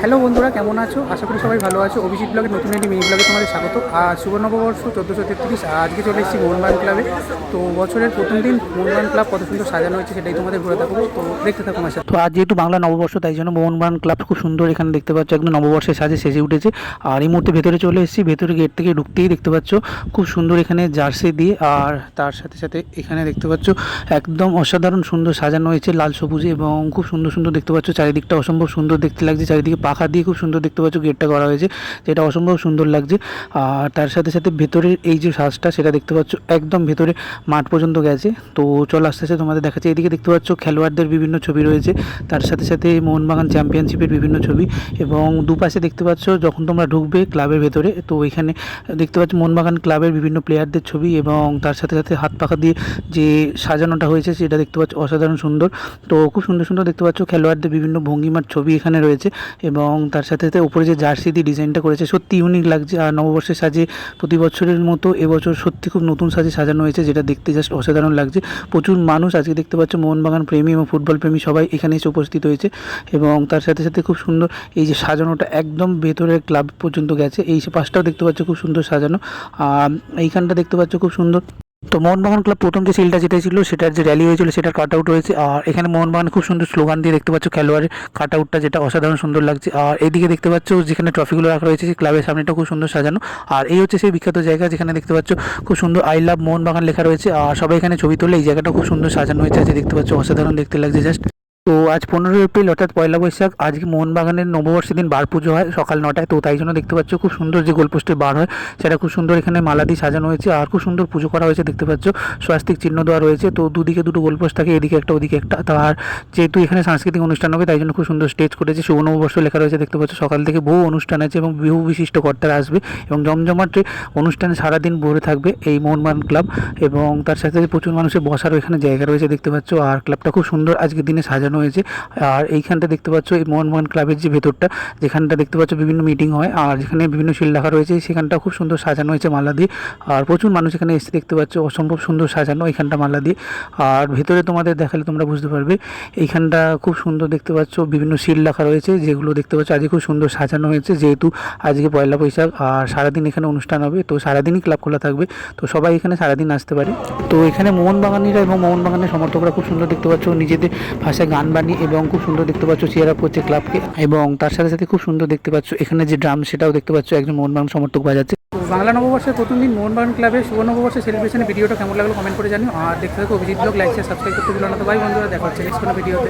Hello বন্ধুরা, কেমন আছো? আশা করি সবাই ভালো আছো। অভিজিৎ ব্লগের নতুন একটি মিনি ব্লগে তোমাদের স্বাগত। আজ শুভ নববর্ষ 1433। আজকে চলে এসেছি মোহনবাগান ক্লাবে। তো বছরের প্রথম দিন মোহনবাগান ক্লাব কত সুন্দর সাজানো হয়েছে সেটাই তোমাদের ঘুরে দেখাবো। তো দেখতে থাকো আমার সাথে। তো আজ যেহেতু বাংলা নববর্ষ, তাই জন্য মোহনবাগান ক্লাব খুব সুন্দর এখানে দেখতে পাচ্ছ, একদম নববর্ষের সাজে সেজে উঠেছে। আর এই মুহূর্তে ভেতরে চলে এসেছি। ভেতরে গেট থেকে ঢুকতেই দেখতে পাচ্ছ খুব সুন্দর এখানে জার্সি দিয়ে, আর তার সাথে সাথে এখানে দেখতে পাচ্ছ একদম অসাধারণ সুন্দর সাজানো হয়েছে লাল সবুজে, এবং খুব সুন্দর সুন্দর দেখতে পাচ্ছ। চারিদিকটা অসম্ভব সুন্দর দেখতে লাগছে, চারিদিকে পাখা দিয়ে খুব সুন্দর দেখতে পাচ্ছ গেটটা করা হয়েছে, যেটা অসম্ভব সুন্দর লাগছে। আর তার সাথে সাথে ভেতরের এই যে সাজটা সেটা দেখতে পাচ্ছ একদম ভেতরে মাঠ পর্যন্ত গেছে। তো চল আস্তে আস্তে তোমাদের দেখাচ্ছি। এদিকে দেখতে পাচ্ছ খেলোয়াড়দের বিভিন্ন ছবি রয়েছে, তার সাথে সাথে মোহনবাগান চ্যাম্পিয়নশিপের বিভিন্ন ছবি, এবং দুপাশে দেখতে পাচ্ছ যখন তোমরা ঢুকবে ক্লাবের ভেতরে, তো এখানে দেখতে পাচ্ছ মোহনবাগান ক্লাবের বিভিন্ন প্লেয়ারদের ছবি, এবং তার সাথে সাথে হাত পাখা দিয়ে যে সাজানোটা হয়েছে সেটা দেখতে পাচ্ছ অসাধারণ সুন্দর। তো খুব সুন্দর সুন্দর দেখতে পাচ্ছ খেলোয়াড়দের বিভিন্ন ভঙ্গিমার ছবি এখানে রয়েছে, এবং তার সাথে সাথে উপরে যে জার্সি দিয়ে ডিজাইনটা করেছে সত্যি ইউনিক লাগছে। আর নববর্ষের সাজে প্রতি বছরের মতো এবছর সত্যি খুব নতুন সাজে সাজানো হয়েছে, যেটা দেখতে জাস্ট অসাধারণ লাগছে। প্রচুর মানুষ আজকে দেখতে পাচ্ছ মোহনবাগান প্রেমী এবং ফুটবল প্রেমী সবাই এখানে এসে উপস্থিত হয়েছে, এবং তার সাথে সাথে খুব সুন্দর এই যে সাজানোটা একদম ভেতরের ক্লাব পর্যন্ত গেছে। এই পাশটাও দেখতে পাচ্ছ খুব সুন্দর সাজানো, আর এইখানটা দেখতে পাচ্ছ খুব সুন্দর। তো মোহনবাগান ক্লাব প্রথম যে সিলটা যেটা ছিল সেটার যে র্যালি হয়েছিল সেটার কাট আউট হয়েছে, আর এখানে মোহনবাগান খুব সুন্দর স্লোগান দিয়ে দেখতে পাচ্ছ খেলোয়াড়ের কাট আউটটা, যেটা অসাধারণ সুন্দর লাগছে। আর এইদিকে দেখতে পাচ্ছ যেখানে ট্রফিগুলো রাখা রয়েছে সেই ক্লাবের সামনেটা খুব সুন্দর সাজানো। আর এই হচ্ছে সেই বিখ্যাত জায়গা যেখানে দেখতে পাচ্ছ খুব সুন্দর আই লাভ মোহনবাগান লেখা রয়েছে, আর সবাই এখানে ছবি তোলে। এই জায়গাটা খুব সুন্দর সাজানো হয়েছে, যে দেখতে পাচ্ছ অসাধারণ দেখতে লাগছে জাস্ট। তো আজ 15 এপ্রিল অর্থাৎ পয়লা বৈশাখ, আজকে মোহনবাগানের নববর্ষের দিন বার পুজো হয় সকাল 9টায়। তো তাই জন্য দেখতে পাচ্ছ খুব সুন্দর যে গোলপোস্টে বার হয় সেটা খুব সুন্দর এখানে মালা দিয়ে সাজানো হয়েছে, আর খুব সুন্দর পুজো করা হয়েছে। দেখতে পাচ্ছ স্বাস্তিক চিহ্ন দেওয়া রয়েছে, তো দুদিকে দুটো গোলপোস্ট থাকে, এদিকে একটা ওদিকে একটা। তার যেহেতু এখানে সাংস্কৃতিক অনুষ্ঠান হবে তাই জন্য খুব সুন্দর স্টেজ করেছে, শুভ নববর্ষ লেখা রয়েছে। দেখতে পাচ্ছ সকাল থেকে বহু অনুষ্ঠান আছে এবং বহু বিশিষ্ট কর্তারা আসবে, এবং জমজমাটে অনুষ্ঠানে সারাদিন ভরে থাকবে এই মোহনবাগান ক্লাব, এবং তার সাথে সাথে প্রচুর মানুষের বসারও এখানে জায়গা রয়েছে দেখতে পাচ্ছ। আর ক্লাবটা খুব সুন্দর আজকের দিনে সাজানো হয়েছে। আর এইখানটা দেখতে পাচ্ছ এই মোহনবাগান ক্লাবের যে ভেতরটা, যেখানটা দেখতে পাচ্ছ বিভিন্ন মিটিং হয়, আর যেখানে বিভিন্ন শিল রাখা রয়েছে সেখানটা খুব সুন্দর সাজানো হয়েছে মালা দিয়ে। আর প্রচুর মানুষ এখানে এসে দেখতে পাচ্ছ, অসম্ভব সুন্দর সাজানো এখানটা মালা দিয়ে। আর ভেতরে তোমাদের দেখালে তোমরা বুঝতে পারবে এইখানটা খুব সুন্দর দেখতে পাচ্ছ বিভিন্ন শিল রাখা রয়েছে, যেগুলো দেখতে পাচ্ছ আজকে খুব সুন্দর সাজানো হয়েছে। যেহেতু আজকে পয়লা বৈশাখ আর সারাদিন এখানে অনুষ্ঠান হবে, তো সারাদিনই ক্লাব খোলা থাকবে, তো সবাই এখানে সারাদিন আসতে পারে। তো এখানে মোহনবাগানিরা এবং মোহনবাগানের সমর্থকরা খুব সুন্দর দেখতে পাচ্ছ নিজেদের ভাষায় গান বানিয়ে, এবং খুব সুন্দর দেখতে পাচ্ছ চিয়ার আপ করছে ক্লাবকে, এবং তার সাথে সাথে খুব সুন্দর দেখতে পাচ্ছ এখানে যে ড্রাম সেটাও দেখতে পাচ্ছ একজন মোহনবাগান সমর্থক বাজাচ্ছে। বাংলা নববর্ষের প্রথম দিন মোহনবাগান ক্লাবের শুভ নববর্ষের সেলিব্রেশনের ভিডিওটা কেমন লাগলো কমেন্ট করে জানিও, আর দেখতে থাকো Abhijit blog. Like share subscribe করতে ভুলো না। তো ভাই বন্ধুরা, দেখা হচ্ছে নেক্সট কোনো ভিডিওতে।